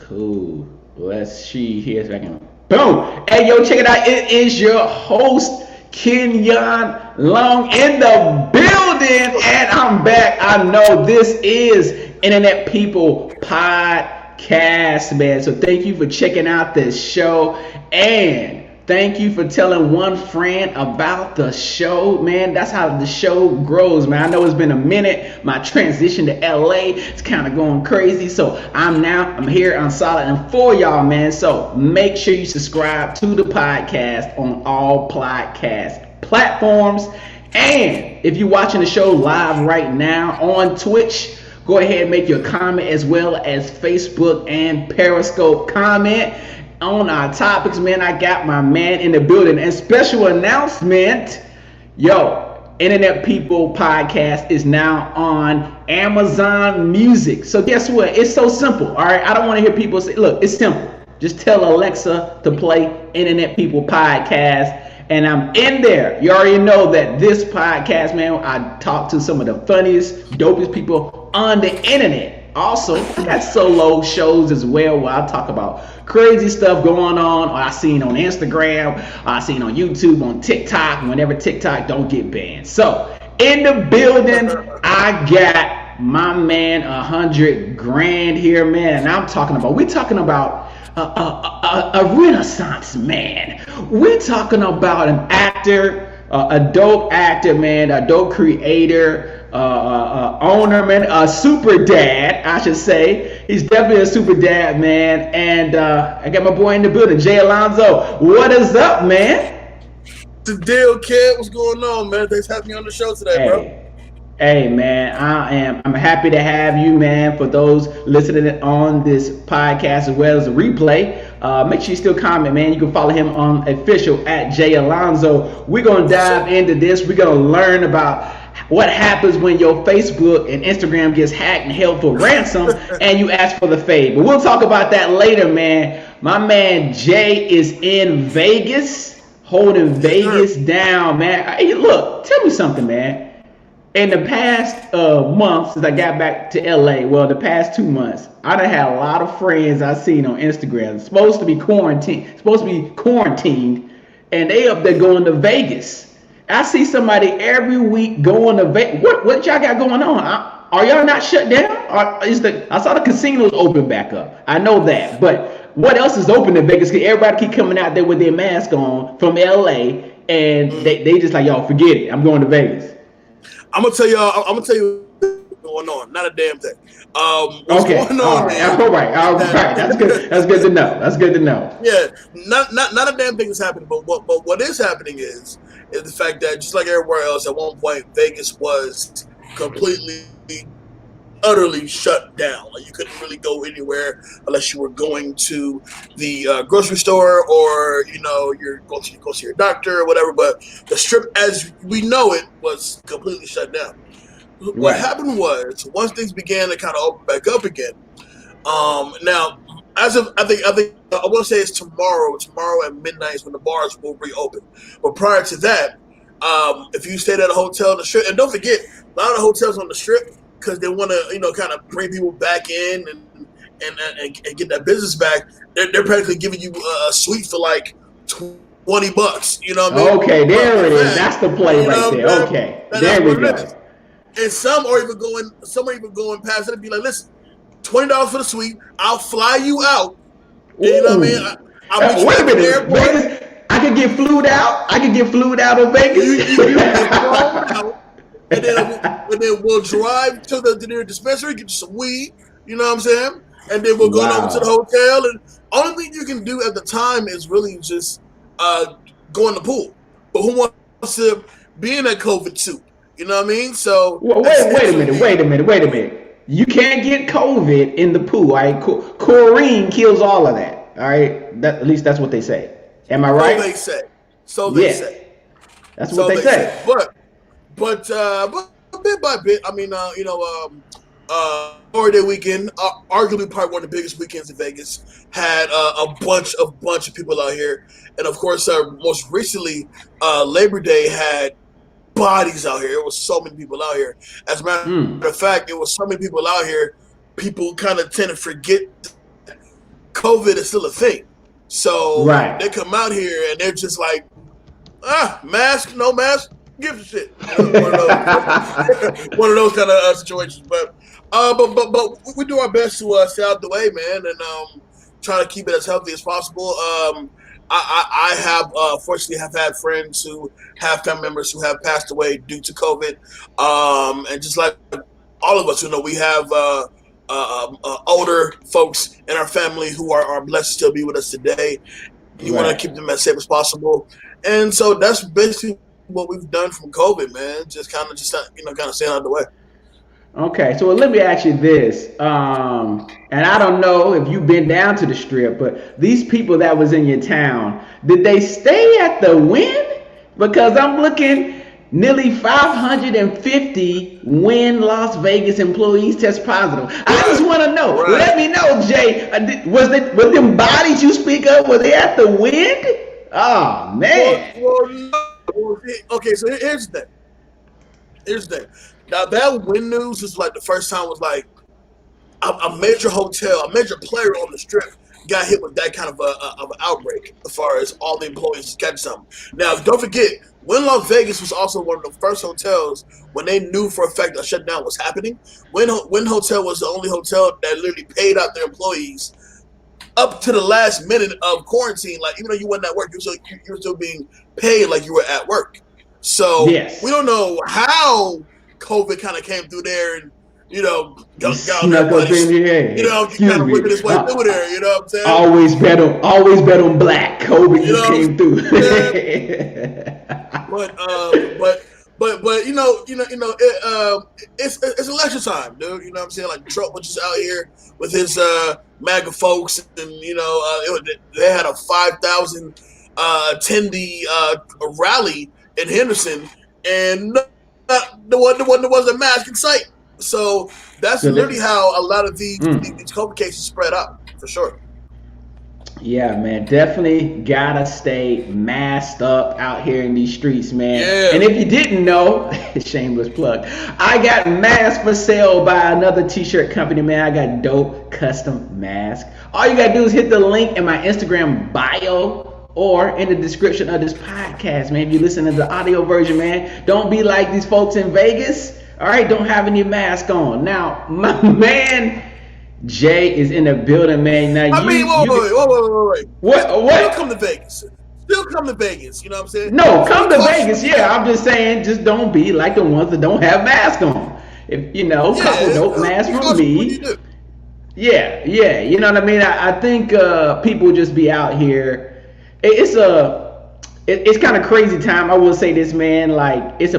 Cool. Let's see here if I can. Boom! Hey, yo, check it out. It is your host, Kenyon Long, in the building, and I'm back. I know this is Internet People Podcast, man. So thank you for checking out this show, and thank you for telling one friend about the show, man. That's how the show grows, man. I know it's been a minute. My transition to LA, it's kind of going crazy. So I'm here on solid and for y'all, man. So make sure you subscribe to the podcast on all podcast platforms. And if you're watching the show live right now on Twitch, go ahead and make your comment, as well as Facebook and Periscope comment on our topics, man. I got my man in the building. And special announcement, Internet People Podcast is now on Amazon Music. So guess what? It's so simple. All right, I don't want to hear people say, look, it's simple. Just tell Alexa to play Internet People Podcast, and I'm in there. You already know that this podcast, man, I talk to some of the funniest, dopest people on the internet. Also, I got solo shows as well where I talk about crazy stuff going on, or I seen on Instagram, or I seen on YouTube, on TikTok, whenever TikTok don't get banned. So, in the building, I got my man 100 grand here, man. And we're talking about a renaissance man. We're talking about an actor, a dope actor, man, a dope creator, owner, man, a super dad, I should say. He's definitely a super dad, man. And I got my boy in the building, Jay Alonzo. What is up, man? The deal, kid. What's going on, man? Thanks for having me on the show today, bro. Hey, man, I'm happy to have you, man. For those listening on this podcast as well as a replay, make sure you still comment, man. You can follow him on official at Jay Alonzo. We're going to dive into this. We're going to learn about what happens when your Facebook and Instagram gets hacked and held for ransom and you ask for the fade. But we'll talk about that later, man. My man Jay is in Vegas, holding Vegas down, man. Hey, look, tell me something, man. In the past month since I got back to LA, well, the past 2 months, I done had a lot of friends I seen on Instagram. Supposed to be quarantined, and they up there going to Vegas. I see somebody every week going to Vegas. What y'all got going on? Are y'all not shut down? I saw the casinos open back up. I know that, but what else is open in Vegas? Cause everybody keep coming out there with their mask on from LA, and they just like, y'all forget it. I'm going to Vegas. I'm gonna tell you what's going on. Not a damn thing. What's going on? All right. That's good. That's good to know. Yeah, not a damn thing is happening. But what is happening is the fact that just like everywhere else, at one point Vegas was completely, utterly shut down. Like you couldn't really go anywhere unless you were going to the grocery store, or you're going to go see your doctor or whatever. But the Strip, as we know it, was completely shut down. Right. What happened was, once things began to kind of open back up again. Now, as of I think I want to say it's tomorrow. Tomorrow at midnight is when the bars will reopen. But prior to that, if you stayed at a hotel on the Strip, and don't forget, a lot of the hotels on the Strip, because they want to, kind of bring people back in and get that business back. They're practically giving you a suite for like $20. You know what I mean? Okay, there it is. That's the play right there. Okay, there we go. And some are even going past it and be like, listen, $20 for the suite. I'll fly you out. You know what I mean? I'll wait a minute, Vegas. I could get flued out. Of Vegas. You get flown out. And then we'll drive to the near dispensary, get you some weed, you know what I'm saying? And then we'll go over to the hotel. And only thing you can do at the time is really just go in the pool. But who wants to be in that COVID suit? You know what I mean? So wait a minute. You can't get COVID in the pool. All right? Chlorine kills all of that. All right, at least that's what they say. Am I right? So they say. That's what they say. But bit by bit, I mean, Memorial Day weekend, arguably probably one of the biggest weekends in Vegas, had a bunch of people out here, and of course, most recently, Labor Day had bodies out here. It was so many people out here. As a matter of fact, it was so many people out here. People kind of tend to forget COVID is still a thing. So they Right. come out here and they're just like, mask, no mask, gives a shit. One of those, one of those kind of situations. But we do our best to stay out the way, man, and try to keep it as healthy as possible. I have fortunately have had friends who have family members who have passed away due to COVID, and just like all of us, we have older folks in our family who are blessed to still be with us today. You want to Right. keep them as safe as possible, and so that's basically what we've done from COVID, man. Just kind of staying out of the way. Okay, so let me ask you this, and I don't know if you've been down to the strip, but these people that was in your town, did they stay at the Win? Because I'm looking nearly 550 Win Las Vegas employees test positive. I just Right, want to know. right. Let me know, Jay. Was them bodies you speak of? Were they at the Win? Oh man. No. Okay, so here's the thing. Here's the thing. Now that win news is like the first time was like a major hotel, a major player on the strip got hit with that kind of an outbreak as far as all the employees catch something. Now, don't forget, Wynn Las Vegas was also one of the first hotels when they knew for a fact a shutdown was happening. Wynn Hotel was the only hotel that literally paid out their employees up to the last minute of quarantine. Like, even though you wasn't at work, you were still being paid like you were at work. So we Yes. don't know how COVID kind of came through there and You got on snuck up everybody, in here. Excuse kind of whipping me. his way through there. You know what I'm saying? Always bet on black. Kobe You just know what came through. I'm saying? But it's election time, dude. You know what I'm saying? Like Trump was just out here with his MAGA folks, and they had a 5,000 attendee rally in Henderson, and there wasn't a mask in sight. So that's So literally that, how a lot of these mm. COVID cases spread out, for sure. Yeah, man, definitely gotta stay masked up out here in these streets, man. Yeah. And if you didn't know, shameless plug, I got masks for sale by another t-shirt company, man. I got dope custom masks. All you gotta do is hit the link in my Instagram bio or in the description of this podcast, man. If you listen to the audio version, man, don't be like these folks in Vegas. All right, don't have any mask on. Now, my man Jay is in the building, man. Now I mean, wait. what Still come what? to Vegas. Still come to Vegas. You know what I'm saying? No, Just be come to cautious Vegas. when you Yeah, go. I'm just saying, just don't be like the ones that don't have masks on. If couple Yeah, dope masks be from cautious when you me. do. Yeah, yeah. You know what I mean? I think people just be out here. It's kind of crazy time. I will say this, man. Like it's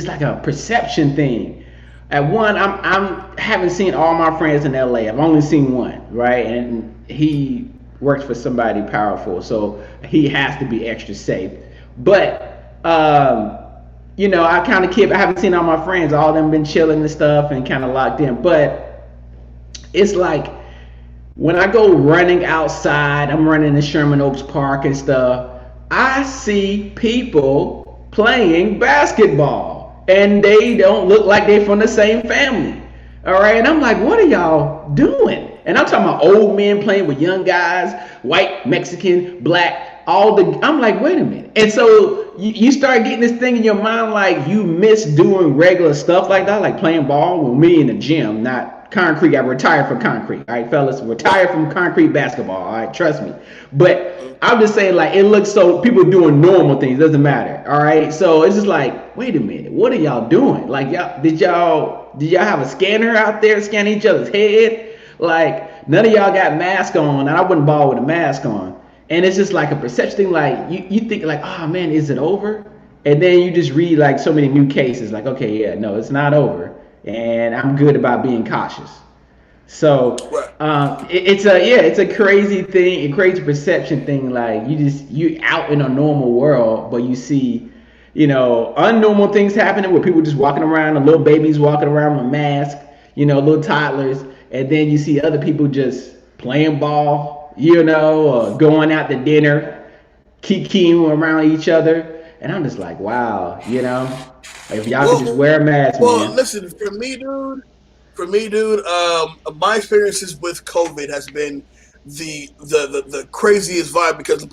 like a perception thing. At one, I'm haven't seen all my friends in LA. I've only seen one, right? And he works for somebody powerful, so he has to be extra safe. But I kind of keep. I haven't seen all my friends. All of them been chilling and stuff and kind of locked in. But it's like when I go running outside, I'm running in Sherman Oaks Park and stuff. I see people playing basketball, and they don't look like they're from the same family. All right, and I'm like, what are y'all doing? And I'm talking about old men playing with young guys, white, Mexican, black, all the. I'm like, wait a minute. And so you start getting this thing in your mind like you miss doing regular stuff like that, like playing ball with me in the gym, not concrete. I retired from concrete. All right, fellas, retired from concrete basketball. All right, trust me. But I'm just saying, like, it looks so people doing normal things doesn't matter. All right, so it's just like, wait a minute, what are y'all doing? Like, y'all have a scanner out there scanning each other's head? Like, none of y'all got masks on, and I wouldn't ball with a mask on. And it's just like a perception thing. Like you think like, oh man, is it over? And then you just read like so many new cases. Like, okay, yeah, no, it's not over, and I'm good about being cautious. So Right. it's a crazy thing, a crazy perception thing. Like you out in a normal world, but you see, unnormal things happening with people just walking around, the little babies walking around with masks, little toddlers, and then you see other people just playing ball, or going out to dinner, kikiing around each other, and I'm just like, wow, if y'all could just Well, wear a mask, man. listen, for me, dude, my experiences with COVID has been the craziest vibe because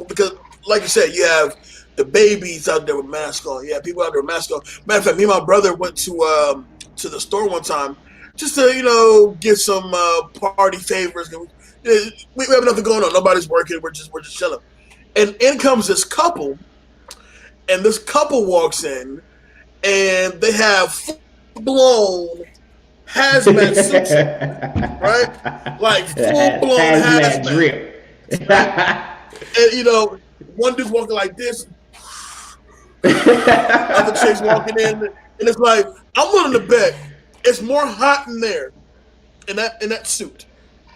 like you said, you have the babies out there with masks on. Yeah, people out there with masks on. Matter of fact, me and my brother went to the store one time just to get some party favors. We have nothing going on. Nobody's working. We're just chilling. And in comes this couple, and this couple walks in, and they have full blown hazmat suits, right? Like full blown hazmat drip. Right? And one dude's walking like this, other chicks walking in, and it's like I'm willing to bet it's more hot in there in that suit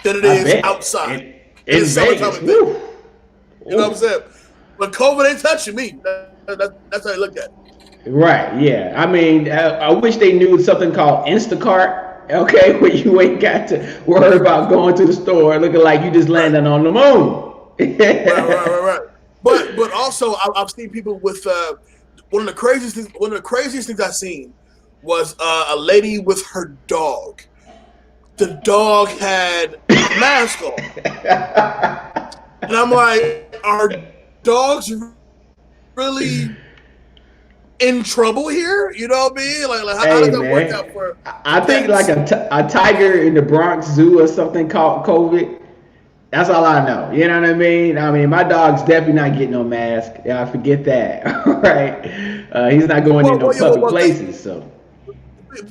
than it is outside. In Vegas. You know what I'm saying? But COVID ain't touching me. That's how I look at it. Right, yeah. I mean, I wish they knew something called Instacart, okay, where you ain't got to worry about going to the store looking like you just landed on the moon. right. But also, I've seen people with one of the craziest things I've seen was a lady with her dog. The dog had a mask on, and I'm like, are dogs really in trouble here? You know what I mean? Like how does that work out for? I think like a tiger in the Bronx Zoo or something called COVID. That's all I know. You know what I mean? I mean, my dog's definitely not getting no mask. Yeah, I forget that. All right, he's not going in no public places. So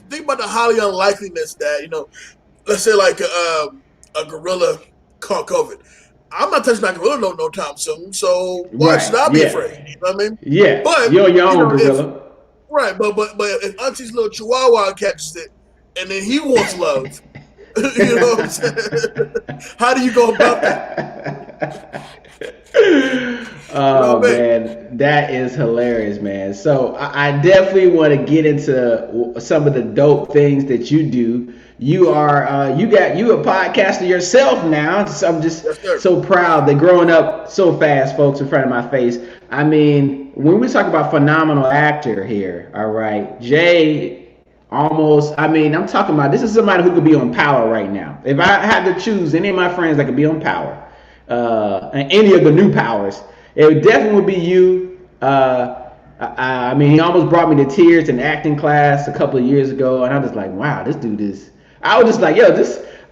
think about the highly unlikeliness that let's say like a gorilla caught COVID. I'm not touching that gorilla no time soon. So why should I be afraid? You know what I mean? Yeah. But you're your own gorilla. Right, but if Auntie's little chihuahua catches it and then he wants love, you know what I'm saying? How do you go about that? Oh man, that is hilarious, man. So I definitely want to get into some of the dope things that you do. You are you a podcaster yourself now. So I'm just so proud that growing up so fast, folks, in front of my face. I mean, when we talk about phenomenal actor here, all right, Jay. I'm talking about this is somebody who could be on Power right now. If I had to choose any of my friends that could be on Power, and any of the new Powers, it would definitely be you. I mean, he almost brought me to tears in acting class a couple of years ago, and I was like, wow, this dude is. I was just like, yo,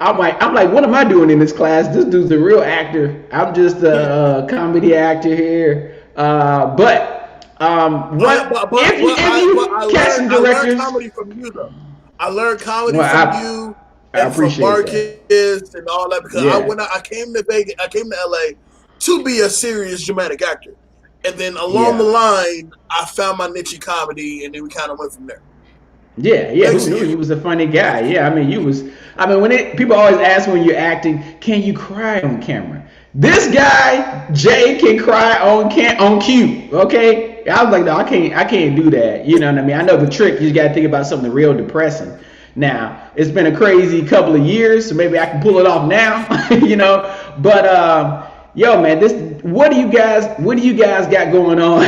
I'm like, what am I doing in this class? This dude's a real actor. I'm just a comedy actor here. Casting directors. I learned comedy from you, though. I learned comedy from you and from Marcus and all that because I came to Vegas, I came to LA to be a serious dramatic actor, and then along the line, I found my niche in comedy, and then we kind of went from there. Yeah. Who knew he was a funny guy? Yeah, I mean, people always ask when you're acting, can you cry on camera? This guy Jay can cry on cue. Okay, I was like, no, I can't do that. You know what I mean? I know the trick. You got to think about something real depressing. Now it's been a crazy couple of years, so maybe I can pull it off now. But yo, man, what do you guys got going on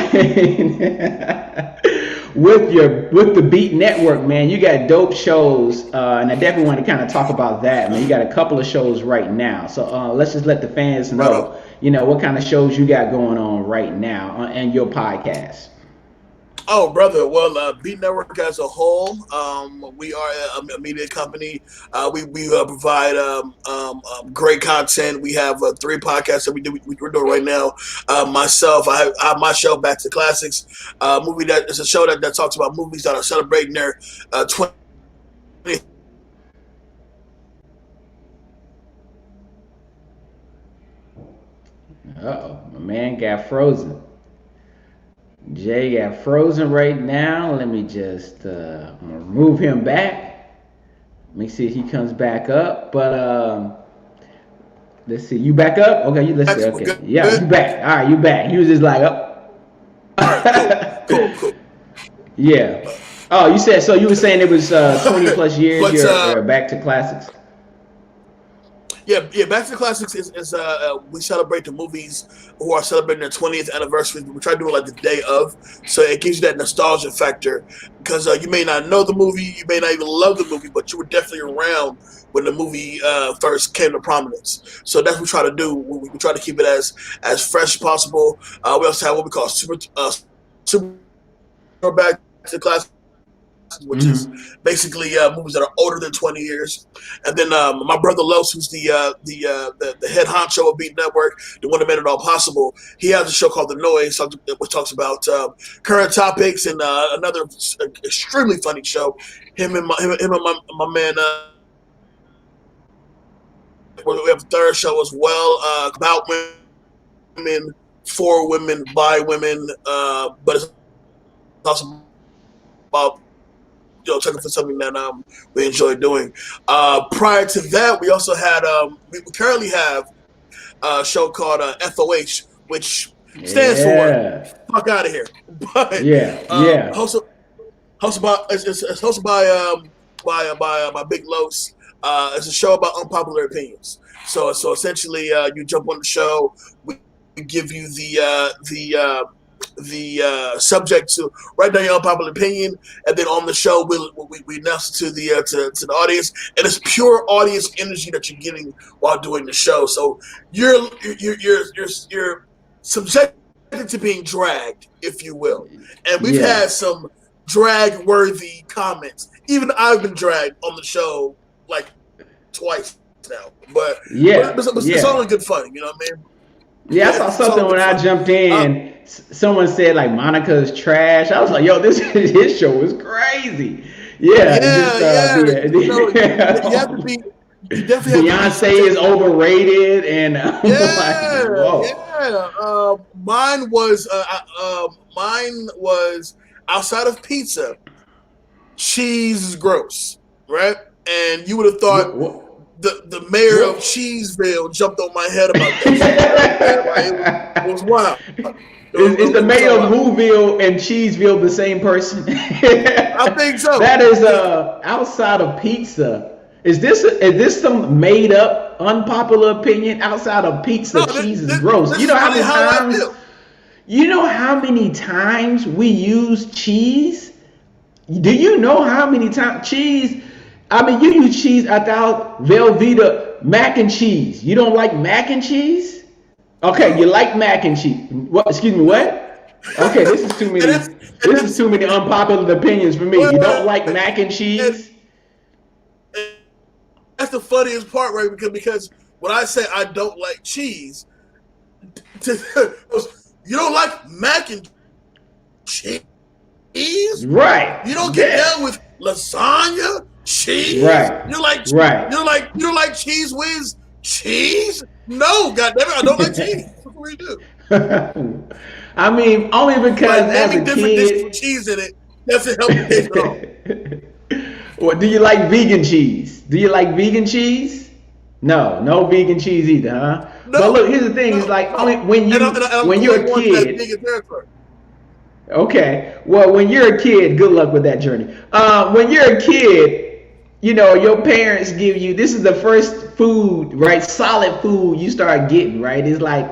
with the Beat Network, man? You got dope shows, and I definitely want to kind of talk about that, man. You got a couple of shows right now, so let's just let the fans know, what kind of shows you got going on right now and your podcast. Oh, brother. Well, Beat Network as a whole, we are a media company. We provide great content. We have 3 podcasts that we're doing right now. Myself, I have my show, Back to Classics, movie that is a show that talks about movies that are celebrating their 20. Uh-oh, my man got frozen. Jay got frozen right now. Let me just move him back. Let me see if he comes back up. But let's see. You back up? Okay, let's see. Okay, yeah, you back. All right, you back. You was just like up. Cool. Yeah. Oh, you were saying it was 20 plus years. You're back to classics. Yeah. Back to the Classics is we celebrate the movies who are celebrating their 20th anniversary. We try to do it like the day of, so it gives you that nostalgia factor. Because you may not know the movie, you may not even love the movie, but you were definitely around when the movie first came to prominence. So that's what we try to do. We try to keep it as fresh as possible. We also have what we call super back to the classics, which is Mm-hmm. basically movies that are older than 20 years. And then my brother Los, who's the head honcho of Beat Network, the one that made it all possible, he has a show called The Noise, which talks about current topics, and another extremely funny show. Him and my man. We have a third show as well about women, for women, by women, but it's also about checking for something that we enjoy doing. Prior to that, we also had we currently have a show called FOH, which stands for Yeah. "fuck out of here." But Yeah. Yeah. hosted by it's hosted by Big Los. It's a show about unpopular opinions. So essentially, you jump on the show. We give you the subject to write down your unpopular opinion, and then on the show we announce it to the audience, and it's pure audience energy that you're getting while doing the show. So you're subjected to being dragged, if you will, and we've Yeah. had some drag worthy comments. Even I've been dragged on the show like twice now, but Yeah. it's all in good fun. You know what I mean? Yeah, I Yeah, saw it's all something in when good I fun. jumped Uh, in. Someone said like Monica's trash. I was like, yo, this his show was crazy. Yeah, just yeah. You have to the be. You definitely have to be Beyonce is subjected. overrated, and I'm like, Yeah, whoa. yeah. Mine was outside of pizza. Cheese is gross, right? And you would have thought What? the mayor of What? Cheeseville jumped on my head about that shit. You know what I'm saying? Like it was wild. Is the It was mayor so of wild. Whoville and Cheeseville the same person? I think so. That is outside of pizza. Is this some made up unpopular opinion? Outside of pizza, No, cheese is this gross. is really how I feel. You know how many times we use cheese? Do you know how many times cheese? I mean, you use cheese without Velveeta mac and cheese. You don't like mac and cheese? Okay, you No, like mac and cheese. What? Excuse me. no. What? Okay, this is too and many. that's and This is that's too many unpopular opinions for me. wait, You wait, don't like wait. mac and And, cheese? and that's the funniest part, right? Because when I say I don't like cheese, you don't like mac and cheese. Right. You don't get Yeah. down with lasagna, cheese. Right. Right. You don't like cheese whiz, cheese. No, goddamn it, I don't like cheese. What can we do? I mean, only because Like as naming a different dishes with kid. cheese in it doesn't help the case at all. What do you like vegan cheese? Do you like vegan cheese? No, no vegan cheese either, huh? But No, look, here's the thing: is like only no. when I'm when you're going a more to that kid. vegan territory. Okay, well, when you're a kid, good luck with that journey. When you're a kid, your parents give you this is the first food, right? Solid food you start getting, right? It's like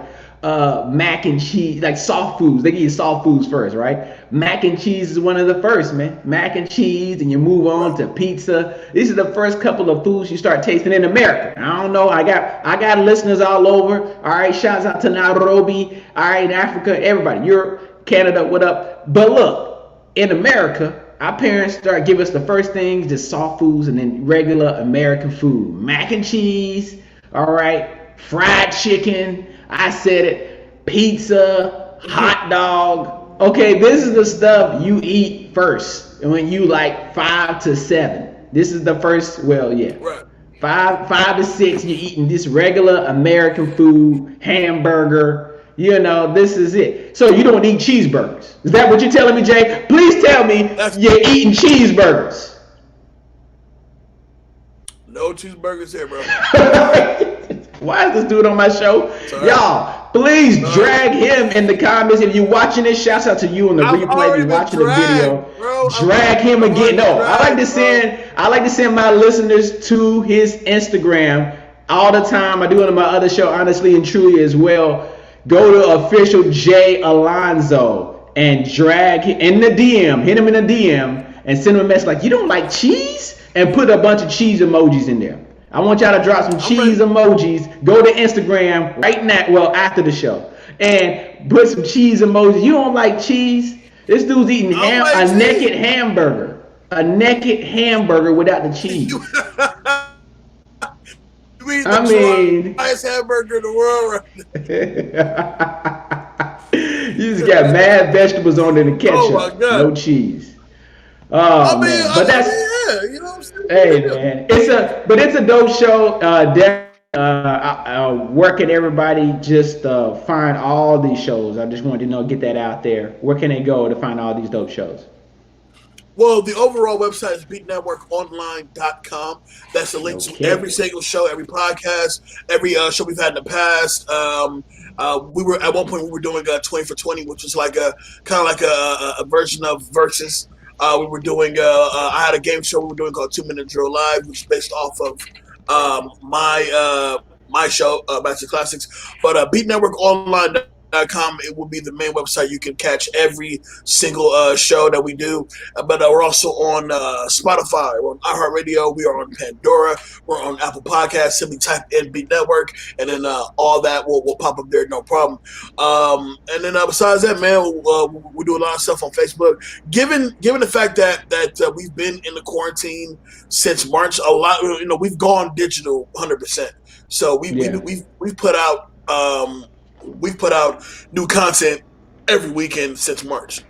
mac and cheese, like soft foods. They give you soft foods first, right? Mac and cheese is one of the first, man. Mac and cheese, and you move on Right. to pizza. These are the first couple of foods you start tasting in America. I don't know. I got listeners all over. All right, shouts out to Nairobi. All right, Africa, everybody, Europe. Canada, what up? But look, in America, our parents start giving us the first things, just soft foods, and then regular American food. Mac and cheese, all right, fried chicken, I said it, pizza, hot dog. Okay, this is the stuff you eat first when you like 5 to 7. This is the first, well, yeah. Right. 5 to 6, you're eating this regular American food, hamburger. This is it. So you don't eat cheeseburgers. Is that what you're telling me, Jay? Please tell me That's you're eating cheeseburgers. no cheeseburgers here, bro. Why is this dude on my show? Sorry. Y'all, please Sorry. drag him in the comments. If you're watching this, shouts out to you on the I've replay. If already you're been watching the video, dragged, bro. drag him I've already again. been No, dragged, bro. I like to send my listeners to his Instagram all the time. I do it on my other show, Honestly and Truly, as well. Go to official Jay Alonzo and drag in the DM, hit him in the DM, and send him a message like, you don't like cheese? And put a bunch of cheese emojis in there. I want y'all to drop some cheese emojis. Go to Instagram right now, well, after the show, and put some cheese emojis. You don't like cheese? This dude's eating a naked hamburger. A naked hamburger without the cheese. You mean the highest hamburger in the world right now. You just got mad vegetables on it and ketchup. Oh my God. No cheese. Oh, man. But that's, yeah, you know what I'm saying? Hey, man. It's a dope show. Where can everybody just find all these shows? I just wanted to get that out there. Where can they go to find all these dope shows? Well, the overall website is beatnetworkonline.com. That's a link to every single show, every podcast, every show we've had in the past. We were at one point we were doing 20 for 20, which was like a a version of Versus. We were doing I had a game show we were doing called 2 Minute Drill Live, which is based off of my show, Master Classics. But beatnetworkonline.com, it will be the main website. You can catch every single show that we do. But we're also on Spotify, we're on iHeartRadio, we are on Pandora, we're on Apple Podcasts. Simply type in Beat Network, and then all that will pop up there, no problem. And then besides that, man, we do a lot of stuff on Facebook. Given the fact that we've been in the quarantine since March, a lot, we've gone digital 100%. So we've put out. We've put out new content every weekend since March.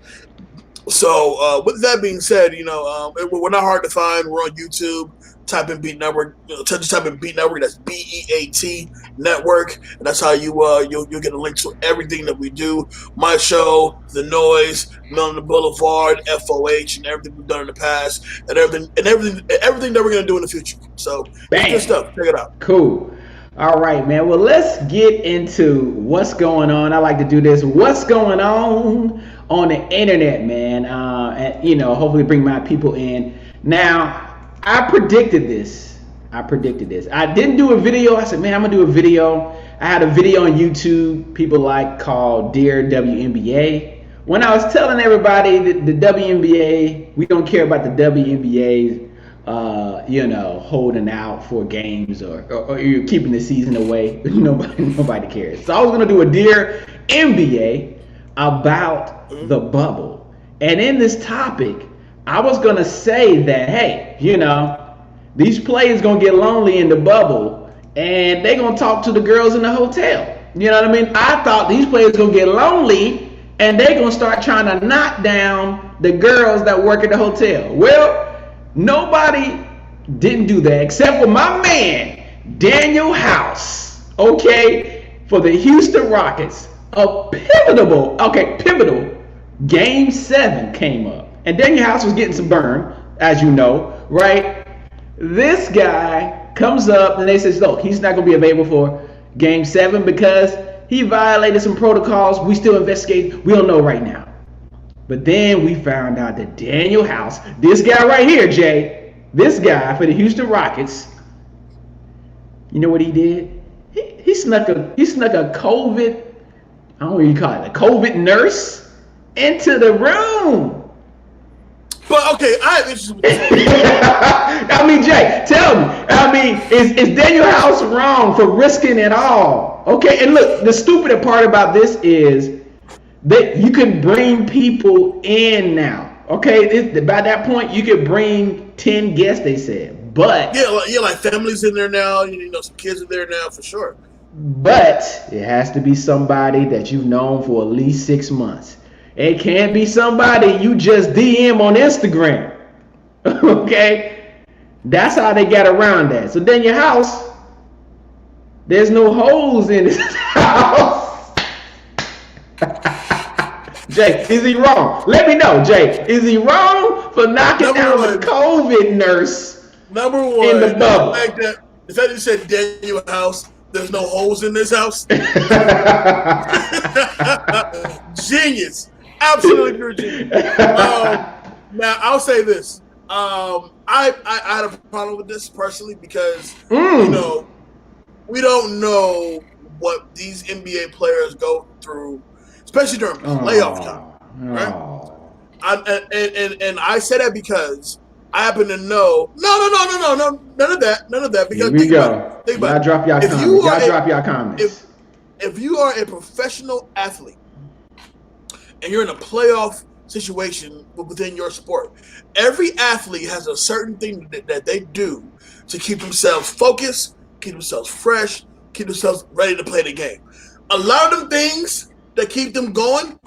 So with that being said, we're not hard to find. We're on YouTube. Type in Beat Network. Just type in Beat Network. That's BEAT Network, and that's how you'll get a link to everything that we do. My show, The Noise, Melon Boulevard, FOH, and everything we've done in the past, and everything that we're gonna do in the future. So good stuff. Check it out. Cool. All right, man. Well, let's get into what's going on. I like to do this. What's going on the internet, man? And hopefully bring my people in. Now, I predicted this. I didn't do a video. I said, man, I'm gonna do a video. I had a video on YouTube. People called Dear WNBA. When I was telling everybody that the WNBA, we don't care about the WNBA. Holding out for games or you're keeping the season away. Nobody cares. So I was going to do a Dear NBA about the bubble. And in this topic, I was going to say that, hey, these players going to get lonely in the bubble and they're going to talk to the girls in the hotel. You know what I mean? I thought these players going to get lonely and they're going to start trying to knock down the girls that work at the hotel. Well, nobody didn't do that except for my man, Daniel House, for the Houston Rockets. A pivotal Game 7 came up. And Daniel House was getting some burn, as you know, right? This guy comes up and they says, look, he's not going to be available for Game 7 because he violated some protocols. We still investigate. We don't know right now. But then we found out that Daniel House, this guy right here, Jay, this guy for the Houston Rockets, you know what he did? He snuck a COVID, I don't know what you call it, a COVID nurse into the room. But okay, I have issues with I mean, Jay, tell me, is Daniel House wrong for risking it all? Okay, and look, the stupid part about this is that you can bring people in now. Okay, by that point you could bring 10 guests. They said, but like families in there now. Some kids in there now for sure. But it has to be somebody that you've known for at least 6 months. It can't be somebody you just DM on Instagram. Okay, that's how they got around that. So then your house, there's no holes in this house. Jay, is he wrong? Let me know, Jay. Is he wrong for knocking down the COVID nurse in the bubble? The fact that you said Daniel House, there's no holes in this house. Genius. Absolutely pure genius. Now, I'll say this. I had a problem with this personally because, we don't know what these NBA players go through, especially during playoff time, Oh, right? oh. And I say that because I happen to know. No, none of that. Here Because we go. think about Y'all it. drop y'all If you comments. are Y'all drop y'all if comments. if you are a professional athlete and you're in a playoff situation within your sport, every athlete has a certain thing that they do to keep themselves focused, keep themselves fresh, keep themselves ready to play the game. A lot of them things that keep them going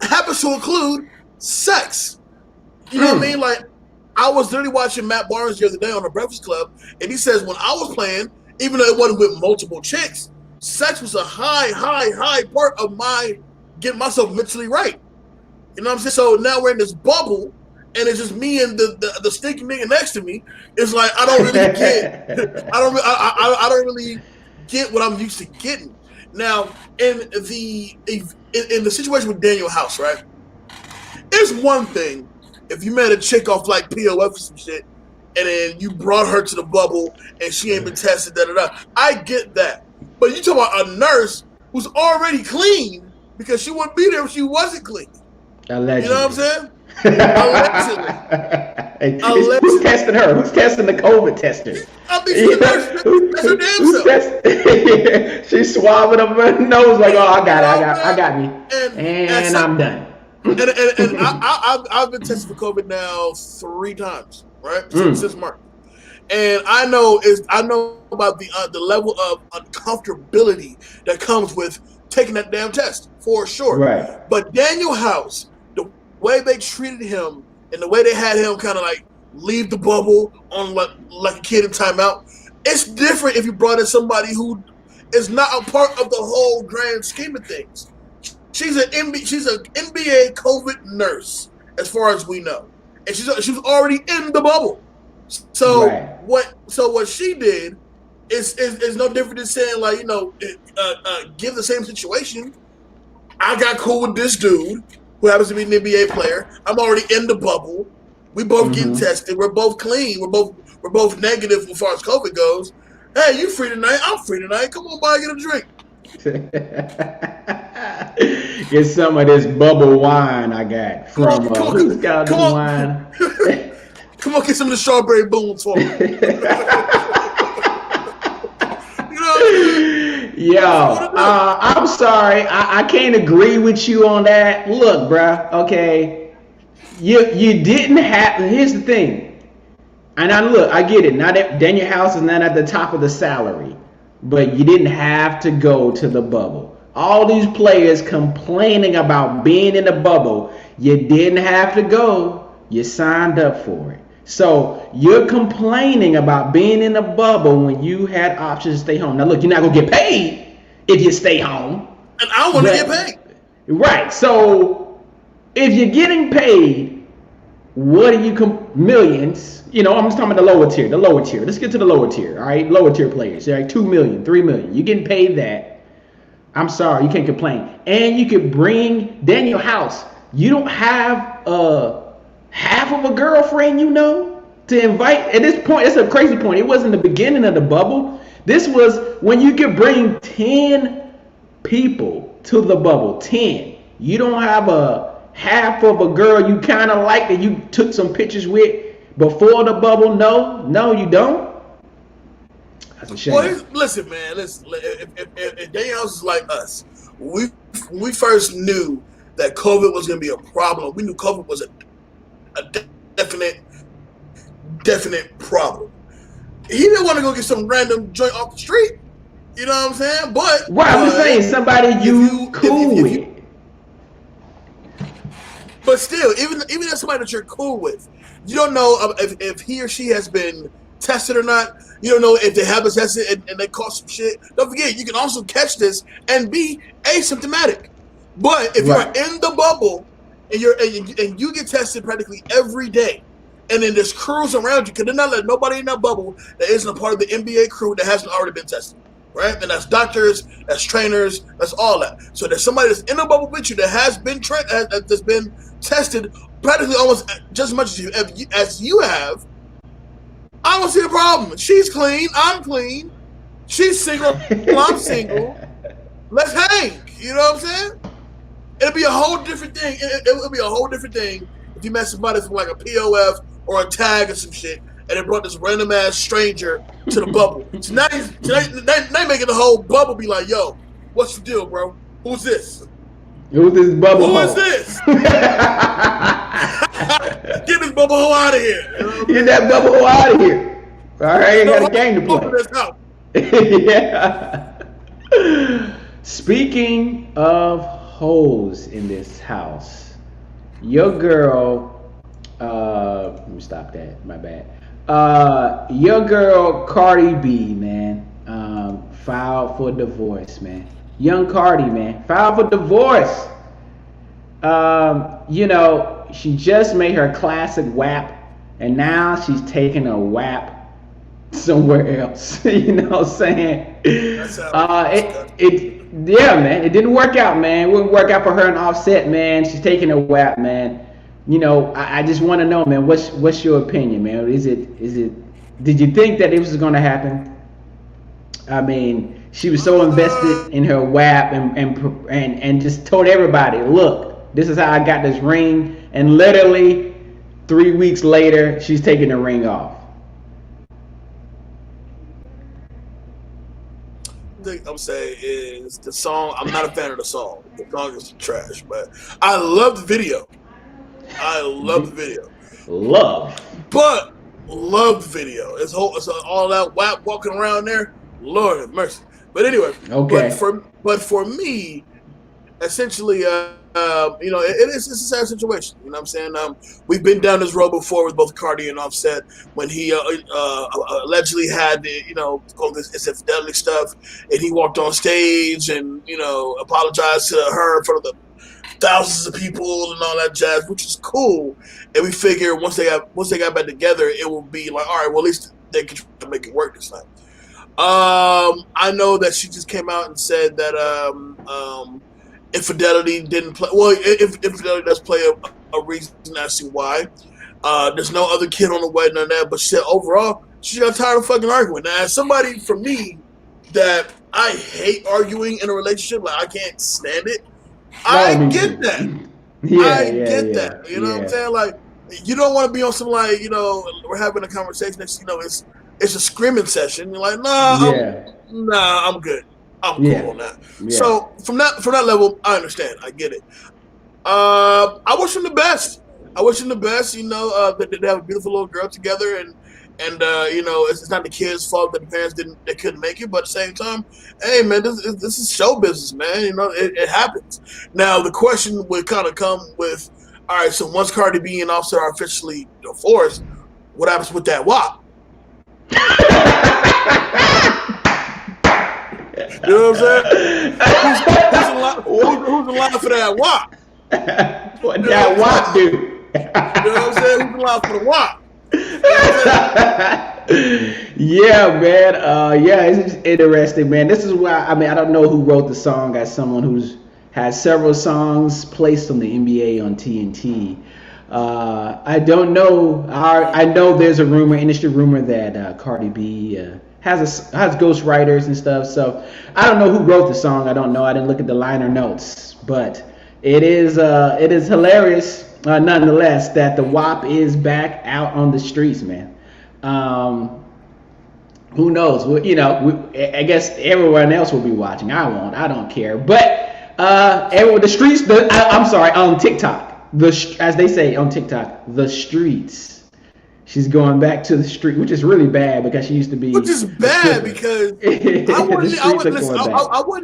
happens to include sex. You know what I mean? Like, I was literally watching Matt Barnes the other day on the Breakfast Club, and he says when I was playing, even though it wasn't with multiple chicks, sex was a high part of my getting myself mentally right. You know what I'm saying? So now we're in this bubble, and it's just me and the stinky nigga next to me. It's like I don't really get, I don't really get what I'm used to getting. Now in the situation with Daniel House, right? It's one thing if you met a chick off like POF or some shit, and then you brought her to the bubble and she ain't been tested, da da da. I get that. But you talk about a nurse who's already clean because she wouldn't be there if she wasn't clean. You know what I'm Allegedly. saying? Allegedly. Who's Allegedly. testing her? Who's testing the COVID tester? I mean, she's a nurse. That's her damn Who's self. testing? She's swabbing up her nose like, oh, I got it, I got me, And and I'm done. I've been tested for COVID now 3 times, right? Since March. And I know about the level of uncomfortability that comes with taking that damn test for sure. Right. But Daniel House, the way they treated him and the way they had him kind of like leave the bubble on like a kid in timeout, it's different if you brought in somebody who is not a part of the whole grand scheme of things. She's an NBA COVID nurse, as far as we know, and she was already in the bubble. So Right. what she did is no different than saying, like, give the same situation. I got cool with this dude who happens to be an NBA player. I'm already in the bubble. We both getting tested. We're both clean. We're both negative as far as COVID goes. Hey, you free tonight? I'm free tonight. Come on by, get a drink. Get some of this bubble wine I got from who's got the wine? Come on, get some of the strawberry boom for me. You know what I mean? Yo, I'm sorry, I can't agree with you on that. Look, bruh, okay, you didn't have. Here's the thing, and I get it. Now that Daniel House is not at the top of the salary, but you didn't have to go to the bubble. All these players complaining about being in the bubble, you didn't have to go. You signed up for it. So you're complaining about being in the bubble when you had options to stay home. Now look, you're not gonna get paid if you stay home. And I want to get paid. Right. So if you're getting paid, what are you millions? You know, I'm just talking about the lower tier. Let's get to the lower tier. All right, lower tier players. They're like 2 million, 3 million. You're getting paid that. I'm sorry, you can't complain. And you could bring Daniel House. You don't have half of a girlfriend, to invite. At this point, it's a crazy point. It wasn't the beginning of the bubble. This was when you could bring 10 people to the bubble. 10. You don't have a half of a girl you kind of like that you took some pictures with before the bubble. No, you don't. That's a shame. Well, listen, man. If Daniel House is like us, when we first knew that COVID was going to be a problem, we knew COVID was a definite problem. He didn't want to go get some random joint off the street. You know what I'm saying? But I'm just saying somebody you cool with. But still, even if somebody that you're cool with, you don't know if he or she has been tested or not. You don't know if they have been tested and they caught some shit. Don't forget, you can also catch this and be asymptomatic. But if you're in the bubble and you get tested practically every day, and then there's crews around you, because they're not letting nobody in that bubble that isn't a part of the NBA crew that hasn't already been tested, right? And that's doctors, that's trainers, that's all that. So there's somebody that's in the bubble with you that has been that's been tested practically almost just as much as you have. I don't see a problem. She's clean. I'm clean. She's single. I'm single. Let's hang. You know what I'm saying? It'll be a whole different thing. It'll be a whole different thing if you met somebody from like a POF or a tag or some shit, and it brought this random ass stranger to the bubble. So now they making the whole bubble be like, "Yo, what's the deal, bro? Who's this? Who's this bubble? Who is this? Get this bubble hole out of here! You know Get that bubble hole out of here! All right, you got a game to play. Yeah. Speaking of hoes in this house, your girl, let me stop that, my bad. Your girl Cardi B, man, filed for divorce, man. Young Cardi, man, filed for divorce. You know, she just made her classic WAP, and now she's taking a WAP somewhere else. You know what I'm saying? Yeah, man, it didn't work out, man. It wouldn't work out for her and Offset, man. She's taking a WAP, man. You know, I just want to know, man, what's your opinion, man? Is it did you think that it was going to happen? I mean, she was so invested in her WAP and just told everybody, look, this is how I got this ring, and literally 3 weeks later, she's taking the ring off. Thing I'm saying is the song. I'm not a fan of the song. The song is trash, but I love the video. But love the video. It's all that WAP walking around there. Lord have mercy. But anyway, okay. But for me, essentially, you know, it's a sad situation. You know what I'm saying? We've been down this road before with both Cardi and Offset when he allegedly had, you know, all this infidelity stuff, and he walked on stage and, you know, apologized to her in front of the thousands of people and all that jazz, which is cool. And we figure once they got back together, it will be like, all right, well, at least they can try to make it work this time. I know that she just came out and said that infidelity didn't play. Well, infidelity does play a reason as to why. There's no other kid on the way, none of that. But she said overall, she got tired of fucking arguing. Now, as somebody for me that I hate arguing in a relationship, like I can't stand it. I get that. I get that. You know what I'm saying? Like, you don't want to be on some, like, you know, we're having a conversation that's, you know, it's a screaming session. You're like, I'm good. I'm cool on that. Yeah. So from that level, I understand. I get it. I wish them the best. You know, that they have a beautiful little girl together, and you know, it's not the kids' fault that the parents couldn't make it. But at the same time, hey man, this is show business, man. You know, it happens. Now the question would kind of come with, all right, so once Cardi B and Offset are officially divorced, what happens with that WAP? You know what I'm saying? Who's alive for that WAP? What that WAP do? You know what I'm saying? Who's alive for the WAP? Yeah, man. Yeah, it's just interesting, man. This is why, I mean, I don't know who wrote the song as someone who's has several songs placed on the NBA on TNT. I don't know. I know there's a rumor, industry rumor, that Cardi B has ghostwriters and stuff. So I don't know who wrote the song. I don't know. I didn't look at the liner notes, but it is hilarious nonetheless that the WAP is back out on the streets, man. Who knows? You know, I guess everyone else will be watching. I won't. I don't care. But everyone, the streets. I'm sorry, on TikTok. As they say on TikTok, the streets. She's going back to the street, which is really bad because she used to be. Which is bad because I wouldn't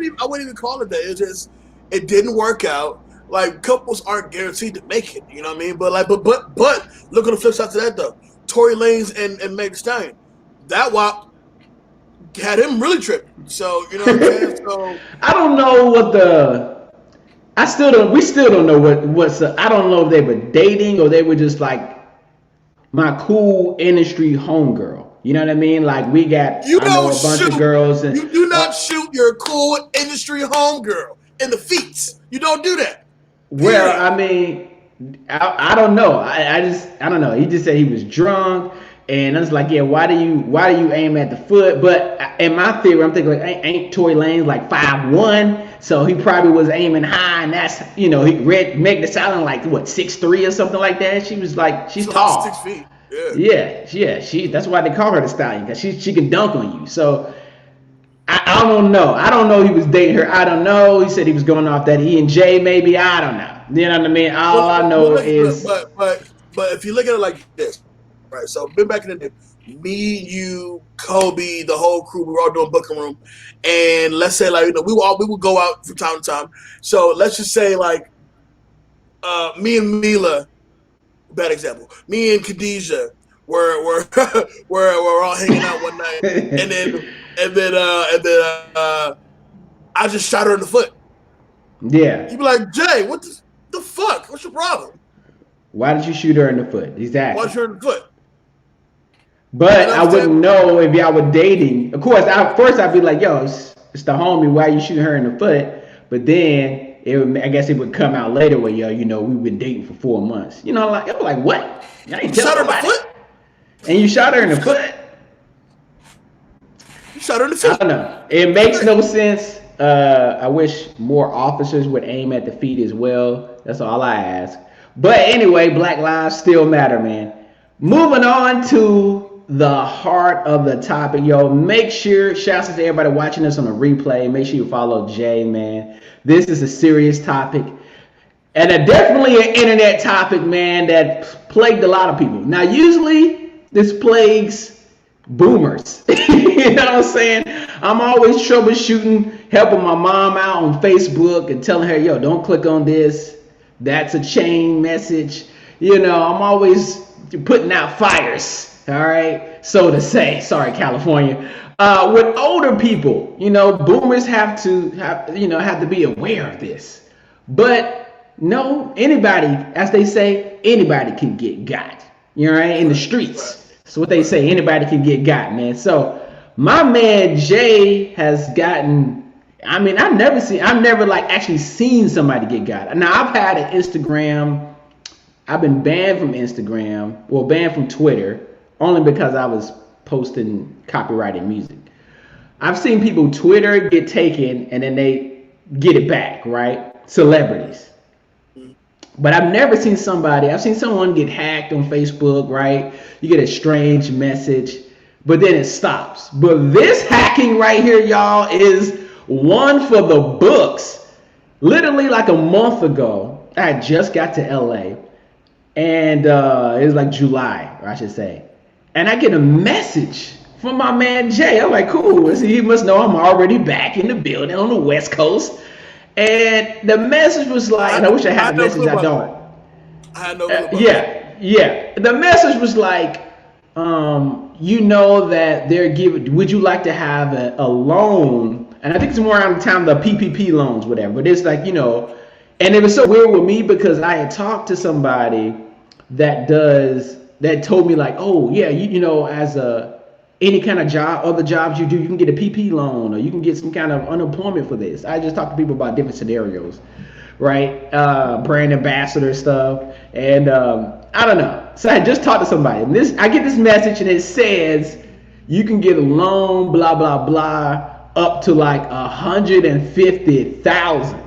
even call it that. It's just it didn't work out. Like couples aren't guaranteed to make it, you know what I mean? But look on the flip side to that though. Tory Lanez and Meg Thee Stallion, that WAP had him really tripping. So you know what I'm saying? So I don't know what we still don't know what's I don't know if they were dating or they were just like my cool industry homegirl. You know what I mean? Like we got a bunch of girls and you do not shoot your cool industry homegirl in the feet. You don't do that. Well, I mean, I don't know. I don't know. He just said he was drunk And I was like, yeah, why do you aim at the foot? But in my theory, I'm thinking like, ain't Tory Lanez like 5'1", so he probably was aiming high, and that's he read Meg Thee Stallion like what 6'3" or something like that. She was like she's tall, 6 feet. Yeah. She that's why they call her the Stallion because she can dunk on you. So I don't know. I don't know he was dating her. I don't know. He said he was going off that E and J maybe. I don't know. You know what I mean? All I know is. But if you look at it like this, right? So been back in the day, me, you, Kobe, the whole crew, we were all doing booking room, and let's say like we would go out from time to time. So let's just say like me and Mila, bad example. Me and Khadijah were all hanging out one night, and then I just shot her in the foot. Yeah. You'd be like, Jay, what the fuck? What's your problem? Why did you shoot her in the foot? Exactly. Why did you shoot her in the foot? But I wouldn't know if y'all were dating. Of course, first I'd be like, yo, it's the homie. Why you shooting her in the foot? But then I guess it would come out later where we've been dating for 4 months. It was like what? I ain't shot her in the foot. And you shot her in the foot. You shot her in the foot. I don't know. It makes no sense. I wish more officers would aim at the feet as well. That's all I ask. But anyway, Black Lives still matter, man. Moving on to the heart of the topic, make sure, shouts to everybody watching us on a replay. Make sure you follow Jay, man. This is a serious topic. And definitely an internet topic, man, that plagued a lot of people. Now, usually this plagues boomers. You know what I'm saying? I'm always troubleshooting, helping my mom out on Facebook and telling her, yo, don't click on this. That's a chain message. I'm always putting out fires. All right. So to say, sorry, California. With older people, boomers have to be aware of this. But no, anybody, as they say, anybody can get got. In the streets. That's what they say. Anybody can get got, man. So my man Jay has gotten. I've never like actually seen somebody get got. Now I've had an Instagram. I've been banned from Instagram, banned from Twitter, only because I was posting copyrighted music. I've seen people Twitter get taken and then they get it back, right? Celebrities. But I've never seen I've seen someone get hacked on Facebook, right? You get a strange message, but then it stops. But this hacking right here, y'all, is one for the books. Literally like a month ago, I just got to LA, and it was like July, or I should say. And I get a message from my man Jay. I'm like, cool. He must know I'm already back in the building on the West Coast. And the message was like, and I wish I had the message, I don't. I had no Yeah. The message was like, that they're giving, would you like to have a loan? And I think it's more around the time the PPP loans, whatever. But it's like, and it was so weird with me because I had talked to somebody that told me like, oh yeah, as any kind of job, other jobs you do, you can get a PP loan or you can get some kind of unemployment for this. I just talked to people about different scenarios, right? Brand ambassador stuff. And I don't know. So I just talked to somebody and I get this message and it says you can get a loan, blah, blah, blah, up to like 150,000.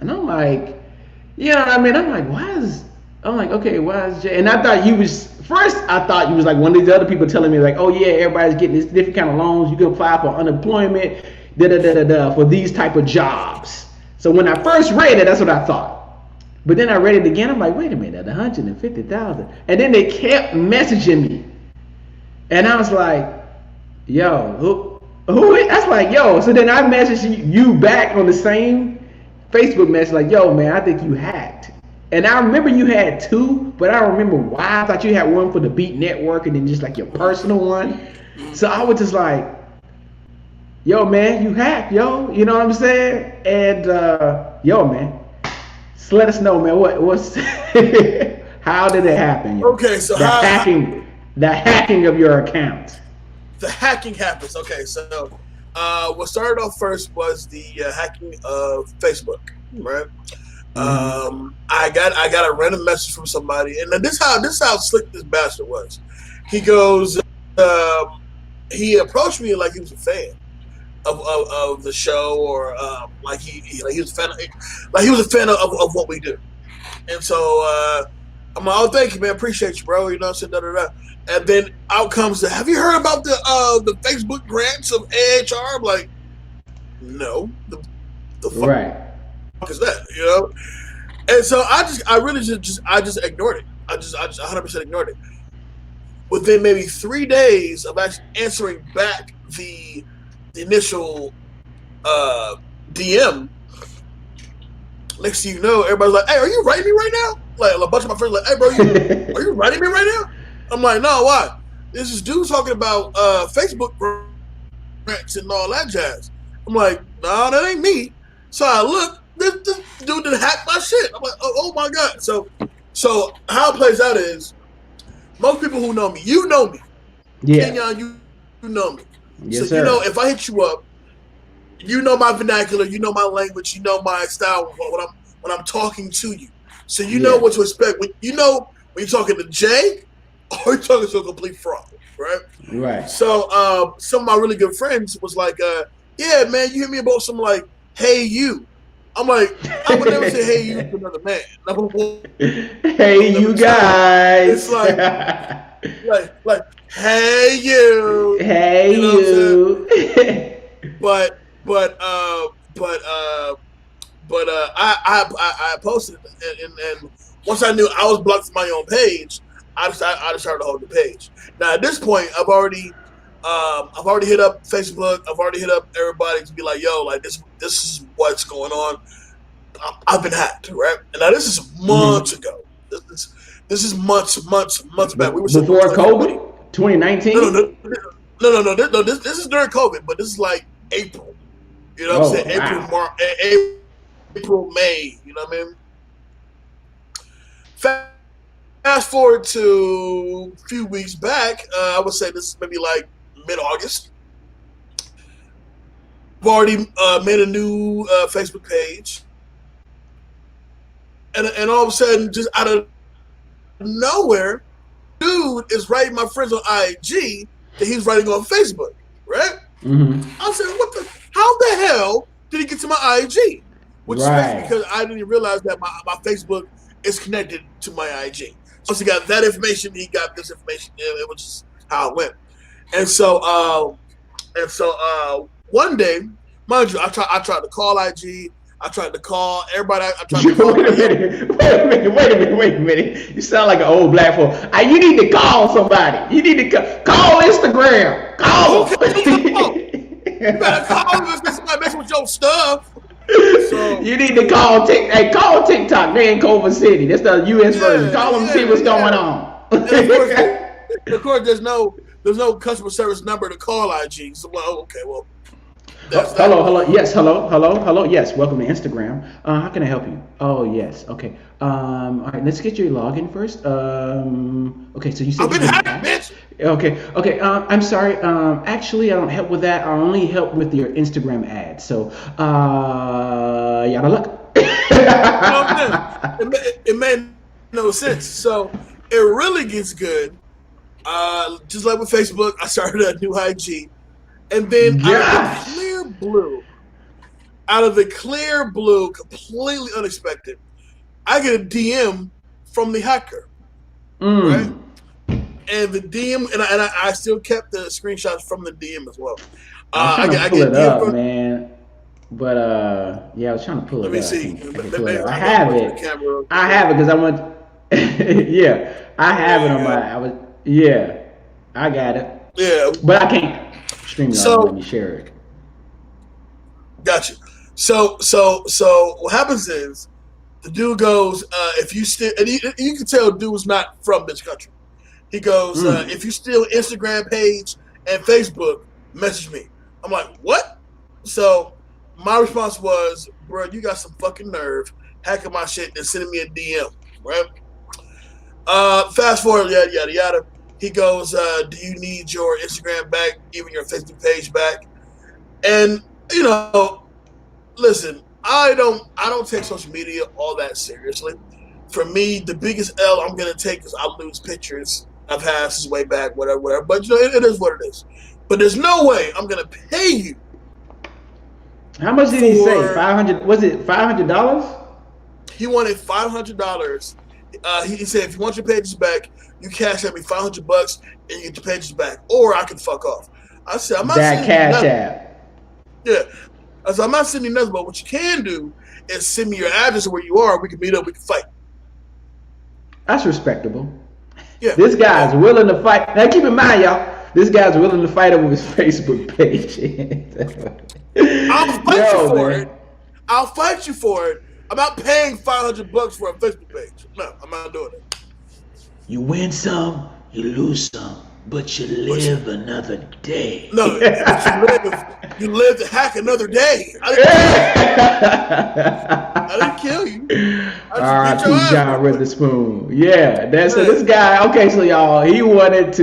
And I'm like, I'm like, why is Jay? And I thought I thought he was like one of these other people telling me like, oh yeah, everybody's getting this different kind of loans. You can apply for unemployment, for these type of jobs. So when I first read it, that's what I thought. But then I read it again. I'm like, wait a minute, 150,000. And then they kept messaging me. And I was like, yo, who is? That's like, yo. So then I messaged you back on the same Facebook message like, yo, man, I think you hacked. And I remember you had two, but I don't remember why. I thought you had one for the Beat Network and then just like your personal one. So I was just like, yo, man, you hacked, yo. You know what I'm saying? And yo, man, just let us know, man. What's how did it happen? Yo? Okay, so the hacking of your account. The hacking happens. Okay, so what started off first was the hacking of Facebook, right? I got a random message from somebody, and this is how slick this bastard was. He goes, he approached me like he was a fan of the show, or like he was a fan, like he was a fan of what we do. And so I'm like, oh, thank you, man, appreciate you, bro. You know, what I'm saying, da da da. And then out comes the, have you heard about the Facebook grants of AHR? I'm like, no, the fuck Right. is that? You know. And so I really just ignored it. I just 100% ignored it. Within maybe 3 days of actually answering back the initial DM, next thing you know, everybody's like, "Hey, are you writing me right now?" Like a bunch of my friends are like, "Hey, bro, are you writing me right now?" I'm like, "No, why?" This is dude talking about Facebook grants and all that jazz. I'm like, "No, that ain't me." So I look, this dude did hack my shit. I'm like, "Oh my god!" So how it plays out is, most people who know me, you know me, Yeah. Kenyon, you know me. Yes, so sir. you know, if I hit you up, you know my vernacular, you know my language, you know my style when I'm talking to you. So you know what to expect. When you're talking to Jay, or you're talking to a complete fraud, right? Right. So some of my really good friends was like, yeah, man, you hear me about some like, hey you. I'm like, I would never say hey you to another man. Number one. Hey you guys. It's like hey you. Hey you. Know you. What I'm saying? But I posted it, and once I knew I was blocked from my own page, I decided to hold the page. Now at this point, I've already hit up Facebook. I've already hit up everybody to be like, yo, like this is what's going on. I've been hacked, right? And now this is months ago. This is months back. We were before COVID, 2019. No. This is during COVID, but this is like April. You know what I'm saying? Wow. April, May. You know what I mean? Fast forward to a few weeks back. I would say this is maybe like mid-August. I've already made a new Facebook page, and all of a sudden, just out of nowhere, dude is writing my friends on IG that he's writing on Facebook, right? Mm-hmm. I said, how the hell did he get to my IG? Which is crazy because I didn't even realize that my Facebook is connected to my IG. So he got that information, he got this information. It was just how it went. And so one day, mind you, I tried to call IG. I tried to call everybody. I tried to call. Wait a minute. You sound like an old black folk. You need to call somebody. You need to call Instagram. Call. You better call me if somebody messing with your stuff. So, you need to call TikTok. They in Culver City. That's the U.S. version. Call them and see what's going on. Of course, there's no customer service number to call IG. So, well, okay, well. Hello. Yes, hello. Yes, welcome to Instagram. How can I help you? Oh, yes. Okay. All right. Let's get your login first. Okay. So you said I've been hacked, bitch. Okay. I'm sorry. Actually, I don't help with that. I only help with your Instagram ads. So, yada luck. It made no sense. So it really gets good. Just like with Facebook, I started a new IG. And then out of the clear blue, completely unexpected, I get a DM from the hacker, right? And the DM, and I still kept the screenshots from the DM as well. I was trying to pull it up, man. But yeah, I was trying to pull it up. Let me see. I have it because I want. Yeah, I have it on my. Yeah, I got it. Yeah, but I can't. So let me share it. Gotcha. So what happens is the dude goes, if you still, and you can tell dude was not from this country. He goes, if you steal Instagram page and Facebook, message me. I'm like, what? So my response was, bro, you got some fucking nerve hacking my shit and sending me a DM, right? Fast forward, yada yada. He goes, do you need your Instagram back, even your Facebook page back? And, you know, listen, I don't take social media all that seriously. For me, the biggest L I'm going to take is I lose pictures I've had since way back, whatever, whatever. But it is what it is. But there's no way I'm gonna pay you. How much did he say? 500? Was it $500? He wanted $500. He said, if you want your pages back, you cash at me $500 and you get your pages back, or I can fuck off. I said, I'm not That sending you cash nothing. app. Yeah. I said, I'm not sending you nothing, but what you can do is send me your address of where you are. We can meet up. We can fight. That's respectable. Yeah. This guy's willing to fight. Now keep in mind, y'all, this guy's willing to fight over his Facebook page. I'll fight you for it. I'll fight you for it. I'm not paying $500 for a Facebook page. No, I'm not doing it. You win some, you lose some, but you live another day. No, but you live to hack another day. I didn't kill you. R.I.P. John Witherspoon. Yeah, so this guy. Okay, so y'all, he wanted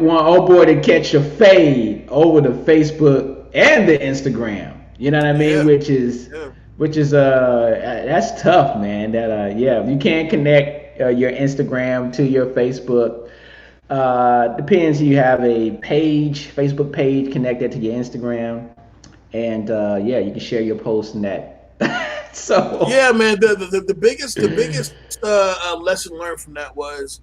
old boy to catch a fade over the Facebook and the Instagram. You know what I mean? Yeah. Which is that's tough, man. That if you can't connect your Instagram to your Facebook. Depends. You have a Facebook page connected to your Instagram, and you can share your posts in that. So yeah, man. The biggest lesson learned from that was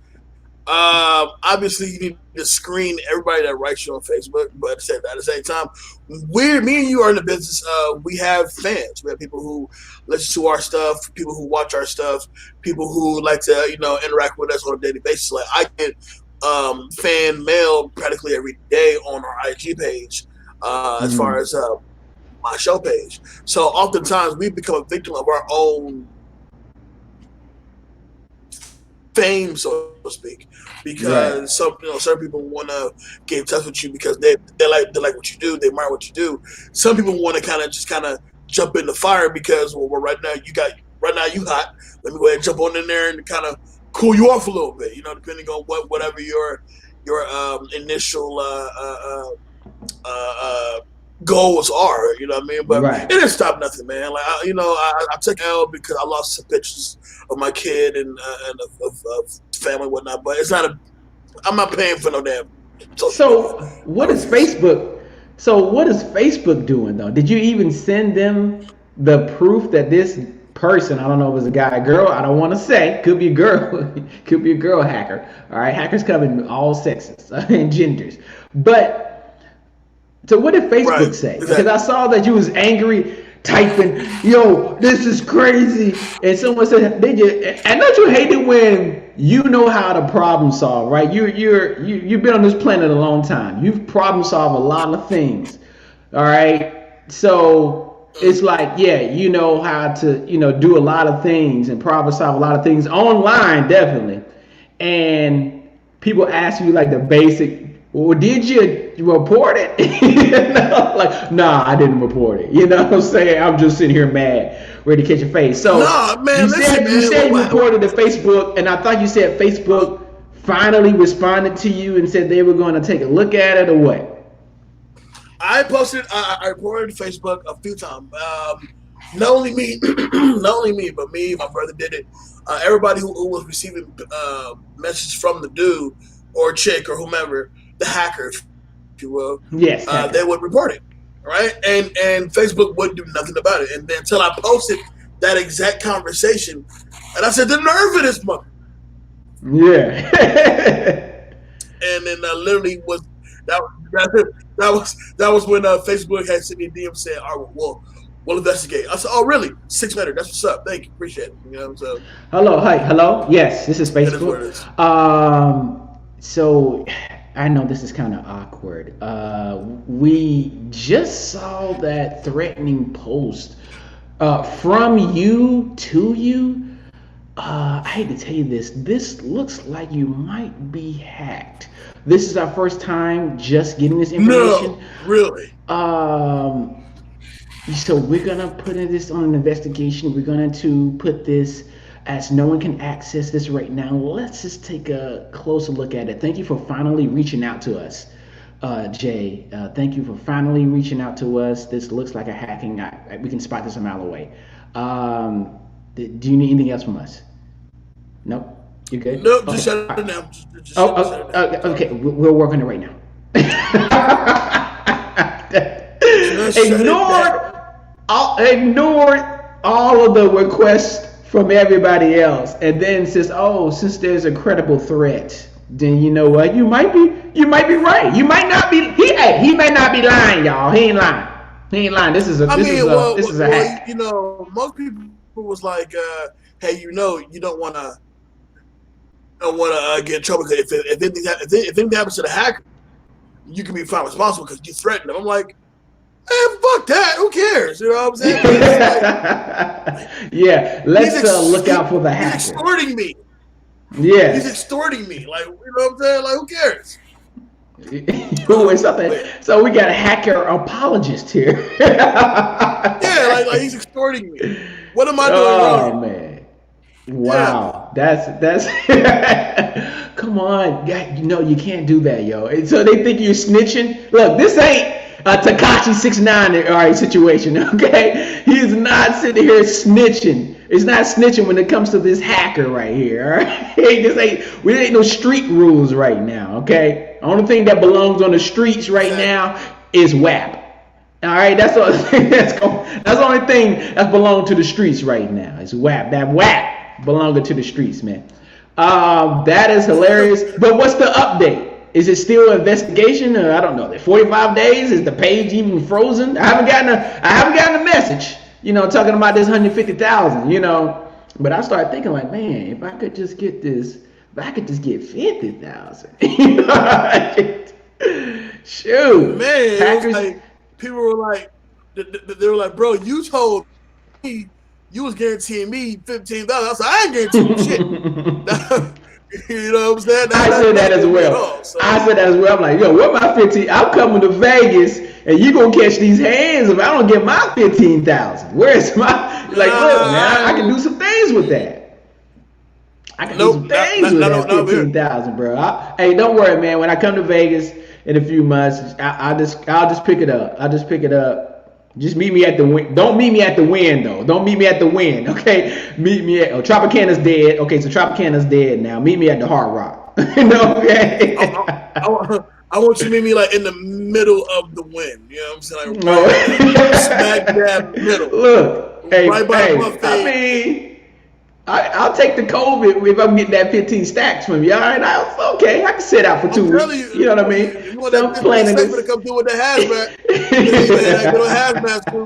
obviously you need to screen everybody that writes you on Facebook, but at the same time, me and you are in the business. We have fans. We have people who listen to our stuff, people who watch our stuff, people who like to interact with us on a daily basis. Like I get fan mail practically every day on our IG page, as far as my show page. So oftentimes we become a victim of our own fame, so to speak, because certain people want to get in touch with you because they like what you do, they admire what you do. Some people want to kind of jump in the fire because right now you hot. Let me go ahead and jump on in there and kind of cool you off a little bit, depending on whatever your initial goals are, you know what I mean? But it didn't stop nothing, man. Like I took L because I lost some pictures of my kid and of family and whatnot. But I'm not paying for no damn. So what is Facebook? So what is Facebook doing though? Did you even send them the proof that this person, I don't know if it's a guy or girl, I don't want to say, could be a girl, could be a girl hacker. All right, hackers come in all sexes and genders. But so what did Facebook say? Exactly. Because I saw that you was angry, typing, "Yo, this is crazy," and someone said, and don't you hate it when you know how to problem solve, right? You've been on this planet a long time. You've problem solved a lot of things, all right? So it's like, you know how to, do a lot of things and problem solve a lot of things online, definitely. And people ask you like the basic, well, did you report it? Like, nah, I didn't report it. You know what I'm saying? I'm just sitting here mad, ready to catch a face. So you said you reported to Facebook, and I thought you said Facebook finally responded to you and said they were going to take a look at it, or what? I reported to Facebook a few times. Not only me, but me, my brother did it. Everybody who was receiving messages from the dude or chick or whomever, the hacker, if you will, yes, they would report it, right? And Facebook wouldn't do nothing about it. And then until I posted that exact conversation, and I said, the nerve of this mother. Yeah. And then literally was that was when Facebook had sent me a DM saying, "All right, well, we'll investigate." I said, "Oh, really? 6 minutes? That's what's up. Thank you, appreciate it." So. Hello. Yes, this is Facebook. So I know this is kind of awkward. We just saw that threatening post from you to you. I hate to tell you this. This looks like you might be hacked. This is our first time just getting this information. No, really. So we're gonna put this on an investigation. We're going to put this as no one can access this right now. Let's just take a closer look at it. Thank you for finally reaching out to us, Jay. Thank you for finally reaching out to us. This looks like a hacking. We can spot this a mile away. Do you need anything else from us? Nope. You good? Nope, just Okay. shut All it right. down. Shut it down. Okay. We're working it right now. Just shut it down. ignored all of the requests from everybody else, and then says, "Oh, since there's a credible threat, then you know what? You might be right. You might not be. He may not be lying, y'all. He ain't lying. He ain't lying. This is a I this is mean, a this is a hack. most people was like, hey, you don't want to get in trouble because if anything happens to the hacker, you can be found responsible because you threatened them. I'm like, man, fuck that. Who cares? You know what I'm saying? Yeah, let's look out for the He's hacker. extorting me. Yes. He's extorting me. Like, you know what I'm saying? Like, who cares? Ooh, it's something. So we got a hacker apologist here. Yeah, like he's extorting me. What am I doing wrong? Oh man. Wow. That's come on. God, you can't do that, yo. And so they think you're snitching. Look, this ain't a Takashi 6ix9ine all right situation, okay? He's not sitting here snitching. It's not snitching when it comes to this hacker right here, all right? We ain't no street rules right now, okay? The only thing that belongs on the streets right now is WAP. All right, that's the only thing that's the only thing that belongs to the streets right now. It's WAP. That WAP belonging to the streets, man. That is hilarious. But what's the update? Is it still an investigation? Or I don't know. 45 days? Is the page even frozen? I haven't gotten a message. Talking about this 150,000. But I started thinking like, man, if I could just get 50,000. Shoot, Man, hackers. like, people were like, they were like, bro, you told me you was guaranteeing me 15,000. I was like, I ain't guaranteeing shit. You know what I'm saying? I said that as well. I'm like, yo, what my 15? I'm coming to Vegas, and you gonna catch these hands if I don't get my 15,000. Where's my? Look, man, I can do some things with that. I can do some things with that 15,000, bro. Hey, don't worry, man. When I come to Vegas in a few months, I'll just pick it up. I'll just pick it up. Just meet me at the win. Don't meet me at the win, though. Don't meet me at the win, okay? Meet me at Tropicana's dead. Okay, so Tropicana's dead now. Meet me at the Hard Rock. Okay. I want you to meet me like in the middle of the win. You know what I'm saying? Like, smack dab middle. Look, right by the buffet. I mean, I'll take the COVID if I'm getting that 15 stacks from you. All right, okay, I can sit out for 2 weeks. You know what I mean? You want that 15 stacks to come through with the hazmat? That little hazmat too.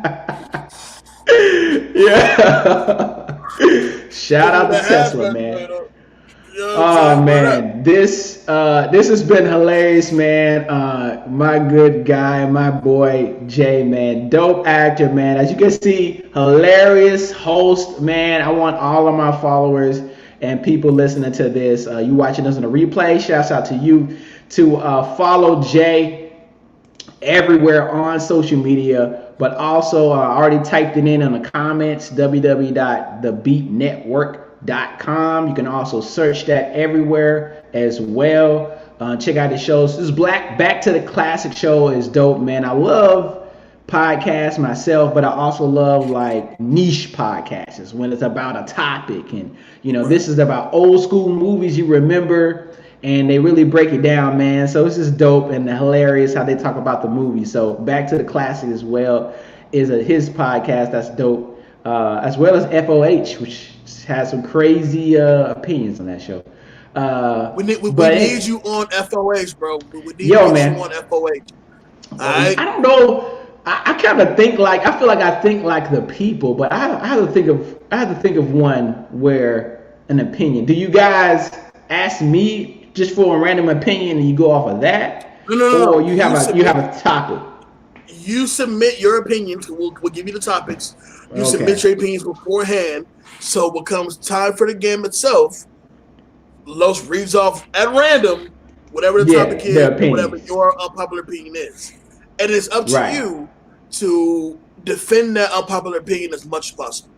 Yeah. Shout out to Tesla, man. Oh man, this has been hilarious, man. My good guy, my boy Jay, man, dope actor, man. As you can see, hilarious host, man. I want all of my followers and people listening to this, you watching us on a replay. Shouts out to you to follow Jay everywhere on social media, but also I already typed it in the comments, www.thebeatnetwork.com. You can also search that everywhere as well. Check out the shows. This Back to the Classic show is dope, man. I love podcasts myself, but I also love like niche podcasts when it's about a topic, and this is about old school movies you remember, and they really break it down, man. So it's just dope and hilarious how they talk about the movie. So Back to the Classic as well is his podcast. That's dope, as well as FOH, which has some crazy opinions on that show. We need you on FOH, bro. We need you on FOH. I don't know. I kind of think I feel like I think like the people, but I have to think of one where an opinion. Do you guys ask me just for a random opinion and you go off of that? No. Or you have a topic? You submit your opinions. We'll give you the topics. You submit your opinions beforehand. So when comes time for the game itself, Los reads off at random whatever the topic is, whatever your unpopular opinion is. And it's up to you to defend that unpopular opinion as much as possible.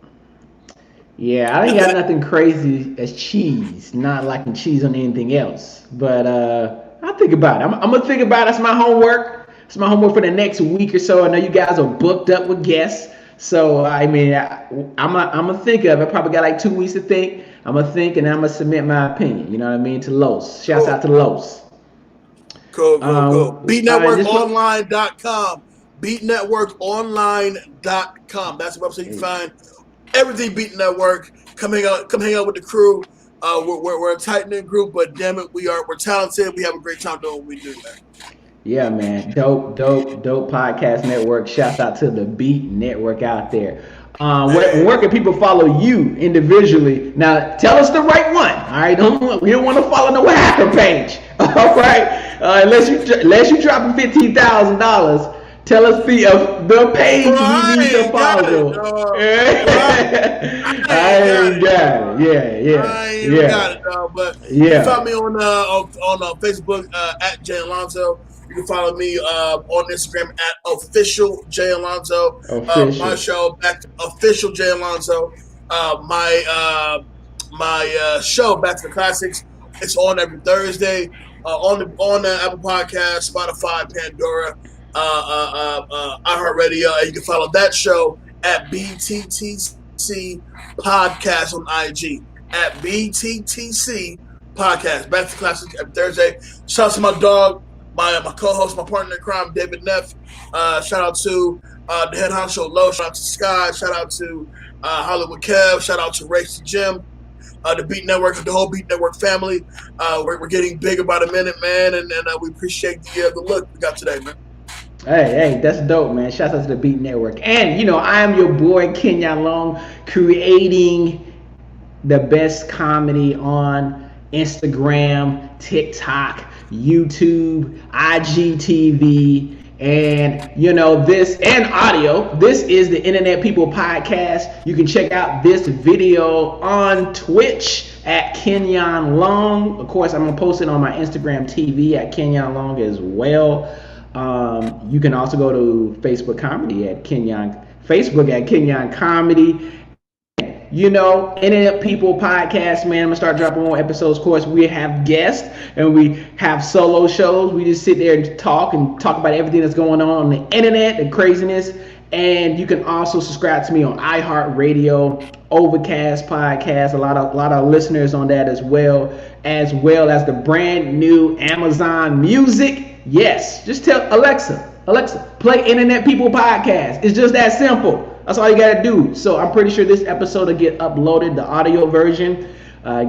Yeah, I ain't got nothing crazy as cheese, not liking cheese on anything else. But I'll think about it. I'm going to think about it. It's my homework. It's my homework for the next week or so. I know you guys are booked up with guests. So I mean, I'm gonna think of it. Probably got like 2 weeks to think. I'm gonna think and I'm gonna submit my opinion. You know what I mean to Los. Shouts out Cool. to Los. Cool. Just BeatNetworkOnline.com. BeatNetworkOnline.com. That's the website you can find everything Beat Network. Come hang out with the crew. We're a tight knit group, but damn it, we're talented. We have a great time doing what we do, man. Yeah, man. Dope podcast network. Shouts out to the Beat Network out there. Where can people follow you individually? Now, tell us the right one. All right, we don't want to follow no hacker page. All right, unless you dropping $15,000. Tell us the page we need to follow. I ain't got it. Yeah. Got it, dog. But you can find me on Facebook at Jay Alonzo. You can follow me on Instagram at official Jay Alonzo. My show back to official Jay Alonzo. My show Back to the Classics. It's on every Thursday on the Apple Podcast, Spotify, Pandora, iHeartRadio, and you can follow that show at BTTC Podcast on IG at BTTC Podcast. Back to Classics every Thursday. Shout out to my dog, my co-host, my partner in crime, David Neff. Shout out to the head honcho Low. Shout out to Sky. Shout out to Hollywood Kev. Shout out to Race Jim. The Beat Network, the whole Beat Network family. We're getting bigger by the minute, man, and we appreciate the look we got today, man. Hey, that's dope, man. Shout out to the Beat Network. And, I am your boy, Kenyon Long, creating the best comedy on Instagram, TikTok, YouTube, IGTV, and this and audio. This is the Internet People Podcast. You can check out this video on Twitch at Kenyon Long. Of course, I'm gonna post it on my Instagram TV at Kenyon Long as well. You can also go to Facebook at Kenyon Comedy. Internet People Podcast, man. I'm gonna start dropping more episodes. Of course, we have guests and we have solo shows. We just sit there and talk about everything that's going on the internet, the craziness. And you can also subscribe to me on iHeartRadio, Overcast Podcast. A lot of listeners on that as well as the brand new Amazon Music. Yes, just tell Alexa, play Internet People Podcast. It's just that simple. That's all you got to do. So I'm pretty sure this episode will get uploaded, the audio version.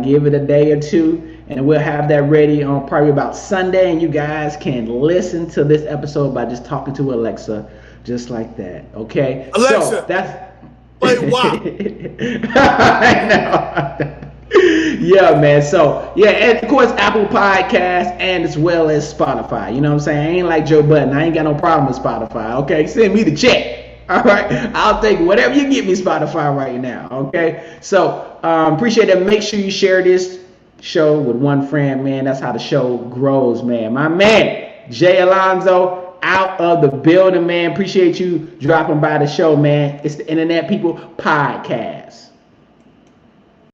Give it a day or two, and we'll have that ready on probably about Sunday. And you guys can listen to this episode by just talking to Alexa, just like that. Okay? Alexa, so that's play WAP. I know. Yeah, man. So, and of course, Apple Podcasts and as well as Spotify. You know what I'm saying? I ain't like Joe Budden. I ain't got no problem with Spotify. Okay? Send me the check. All right, I'll take whatever you get me, Spotify, right now. Okay, so appreciate it. Make sure you share this show with one friend, man. That's how the show grows, man. My man, Jay Alonzo, out of the building, man. Appreciate you dropping by the show, man. It's the Internet People Podcast.